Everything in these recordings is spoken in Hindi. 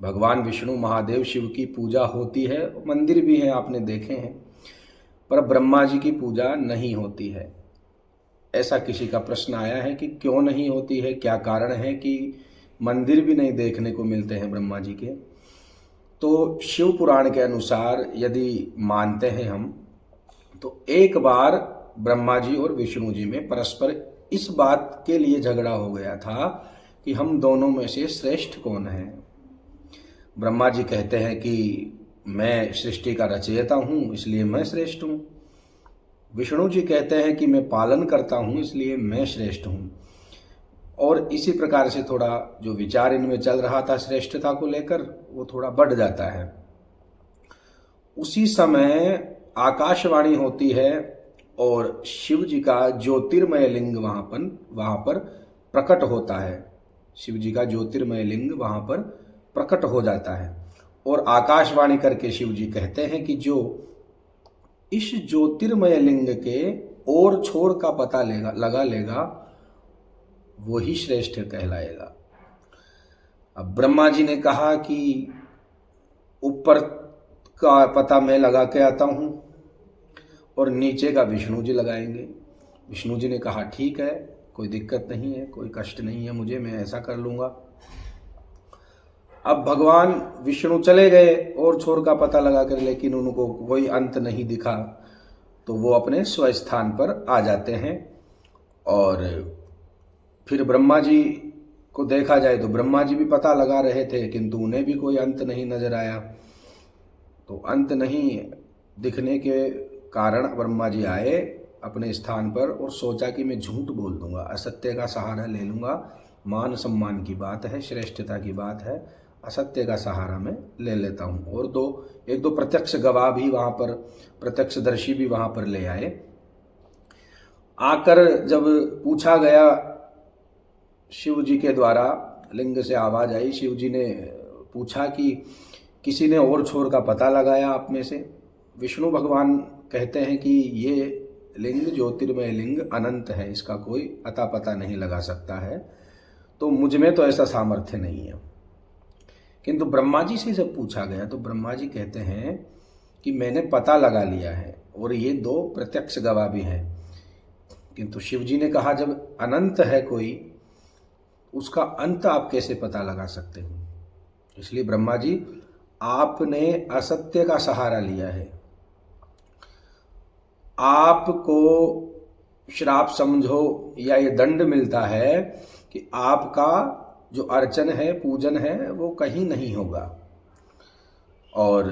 भगवान विष्णु महादेव शिव की पूजा होती है, मंदिर भी हैं आपने देखे हैं, पर ब्रह्मा जी की पूजा नहीं होती है। ऐसा किसी का प्रश्न आया है कि क्यों नहीं होती है, क्या कारण है कि मंदिर भी नहीं देखने को मिलते हैं ब्रह्मा जी के। तो शिव पुराण के अनुसार यदि मानते हैं हम, तो एक बार ब्रह्मा जी और विष्णु जी में परस्पर इस बात के लिए झगड़ा हो गया था कि हम दोनों में से श्रेष्ठ कौन है। ब्रह्मा जी कहते हैं कि मैं सृष्टि का रचयिता हूँ इसलिए मैं श्रेष्ठ हूँ। विष्णु जी कहते हैं कि मैं पालन करता हूँ इसलिए मैं श्रेष्ठ हूँ। और इसी प्रकार से थोड़ा जो विचार इनमें चल रहा था श्रेष्ठता को लेकर, वो थोड़ा बढ़ जाता है। उसी समय आकाशवाणी होती है और शिव जी का ज्योतिर्मय लिंग वहाँ पर प्रकट होता है। शिव जी का ज्योतिर्मय लिंग वहाँ पर प्रकट हो जाता है और आकाशवाणी करके शिव जी कहते हैं कि जो इस ज्योतिर्मय लिंग के और छोर का पता लगा लेगा वही श्रेष्ठ कहलाएगा। अब ब्रह्मा जी ने कहा कि ऊपर का पता मैं लगा के आता हूँ और नीचे का विष्णु जी लगाएंगे। विष्णु जी ने कहा ठीक है, कोई दिक्कत नहीं है, कोई कष्ट नहीं है मुझे, मैं ऐसा कर लूँगा। अब भगवान विष्णु चले गए और छोर का पता लगा कर, लेकिन उनको कोई अंत नहीं दिखा, तो वो अपने स्वस्थान पर आ जाते हैं। और फिर ब्रह्मा जी को देखा जाए तो ब्रह्मा जी भी पता लगा रहे थे, किंतु उन्हें भी कोई अंत नहीं नजर आया। तो अंत नहीं दिखने के कारण ब्रह्मा जी आए अपने स्थान पर और सोचा कि मैं झूठ बोल दूंगा, असत्य का सहारा ले लूँगा। मान सम्मान की बात है, श्रेष्ठता की बात है, असत्य का सहारा मैं ले लेता हूँ। और एक दो प्रत्यक्ष गवाह भी वहाँ पर, प्रत्यक्षदर्शी भी वहाँ पर ले आए। आकर जब पूछा गया शिव जी के द्वारा, लिंग से आवाज़ आई, शिव जी ने पूछा कि किसी ने और छोर का पता लगाया आप में से? विष्णु भगवान कहते हैं कि ये लिंग ज्योतिर्मय लिंग अनंत है, इसका कोई अता पता नहीं लगा सकता है, तो मुझ में तो ऐसा सामर्थ्य नहीं है। किंतु ब्रह्मा जी से जब पूछा गया तो ब्रह्मा जी कहते हैं कि मैंने पता लगा लिया है और ये दो प्रत्यक्ष गवाह भी हैं। किंतु शिव जी ने कहा जब अनंत है कोई, उसका अंत आप कैसे पता लगा सकते हो? इसलिए ब्रह्मा जी, आपने असत्य का सहारा लिया है। आपको श्राप समझो या ये दंड मिलता है कि आपका जो अर्चन है, पूजन है, वो कहीं नहीं होगा। और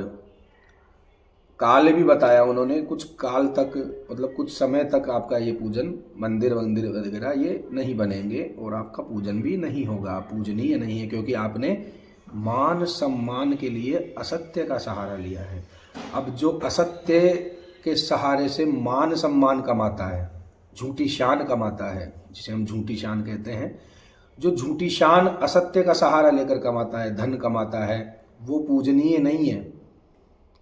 काल भी बताया उन्होंने, कुछ काल तक, मतलब कुछ समय तक आपका ये पूजन, मंदिर वगैरह ये नहीं बनेंगे और आपका पूजन भी नहीं होगा, आप पूजनीय नहीं है, क्योंकि आपने मान सम्मान के लिए असत्य का सहारा लिया है। अब जो असत्य के सहारे से मान सम्मान कमाता है, झूठी शान कमाता है, जिसे हम झूठी शान कहते हैं, जो झूठी शान असत्य का सहारा लेकर कमाता है, धन कमाता है, वो पूजनीय नहीं है,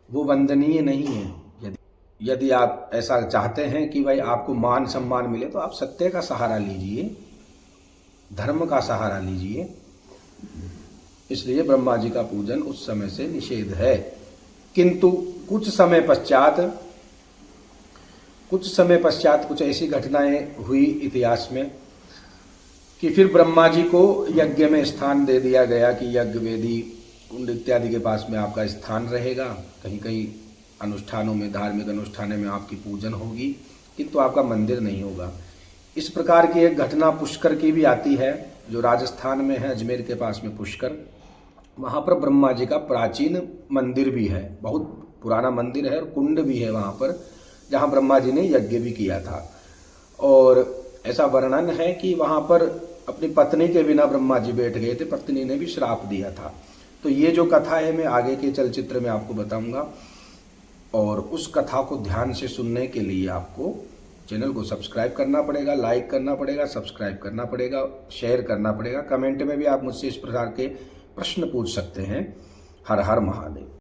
वो वंदनीय नहीं है। यदि आप ऐसा चाहते हैं कि भाई आपको मान सम्मान मिले, तो आप सत्य का सहारा लीजिए, धर्म का सहारा लीजिए। इसलिए ब्रह्मा जी का पूजन उस समय से निषेध है। किंतु कुछ समय पश्चात कुछ ऐसी घटनाएं हुई इतिहास में कि फिर ब्रह्मा जी को यज्ञ में स्थान दे दिया गया कि यज्ञ वेदी कुंड इत्यादि के पास में आपका स्थान रहेगा। कहीं कहीं अनुष्ठानों में, धार्मिक अनुष्ठानों में आपकी पूजन होगी, किंतु आपका मंदिर नहीं होगा। इस प्रकार की एक घटना पुष्कर की भी आती है, जो राजस्थान में है, अजमेर के पास में पुष्कर। वहाँ पर ब्रह्मा जी का प्राचीन मंदिर भी है, बहुत पुराना मंदिर है, और कुंड भी है वहाँ पर, जहाँ ब्रह्मा जी ने यज्ञ भी किया था। और ऐसा वर्णन है कि वहाँ पर अपनी पत्नी के बिना ब्रह्मा जी बैठ गए थे, पत्नी ने भी श्राप दिया था। तो ये जो कथा है मैं आगे के चलचित्र में आपको बताऊंगा, और उस कथा को ध्यान से सुनने के लिए आपको चैनल को सब्सक्राइब करना पड़ेगा, लाइक करना पड़ेगा, सब्सक्राइब करना पड़ेगा, शेयर करना पड़ेगा। कमेंट में भी आप मुझसे इस प्रकार के प्रश्न पूछ सकते हैं। हर हर महादेव।